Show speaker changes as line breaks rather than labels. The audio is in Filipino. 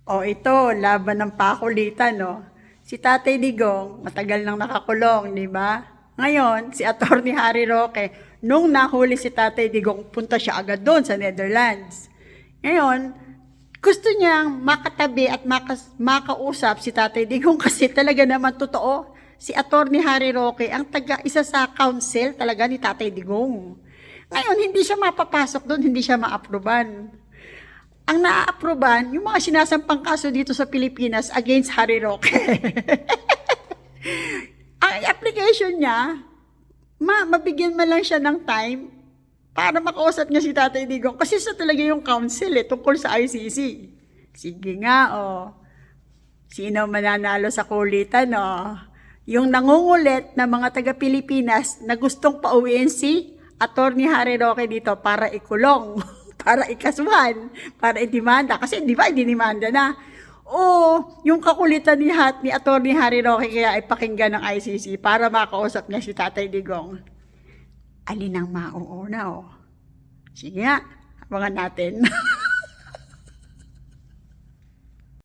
O ito, laban ng pakulitan, no? Si Tatay Digong, matagal nang nakakulong, di ba? Ngayon, si Attorney Harry Roque, nung nahuli si Tatay Digong, punta siya agad doon sa Netherlands. Ngayon, gusto niyang makatabi at makausap si Tatay Digong kasi talaga naman totoo. Si Attorney Harry Roque, ang isa sa counsel talaga ni Tatay Digong. Ngayon, hindi siya mapapasok doon, hindi siya ma-aproban. Ang naa-aproban, yung mga sinasampang kaso dito sa Pilipinas against Harry Roque. Ang application niya, mabigyan man lang siya ng time para makausap niya si Tatay Digong. Kasi sa talaga yung counsel tungkol sa ICC. Sige nga, sino mananalo sa kulitan, Yung nangungulit na mga taga-Pilipinas na gustong pauwiin si Attorney Harry Roque dito para ikulong. Para ikasuhan, para idemanda. Kasi di ba, idinimanda na. O yung kakulitan ni Attorney Harry Roque kaya ipakinggan ng ICC para makausap niya si Tatay Digong. Alin ang mauuna, Sige nga, abangan natin.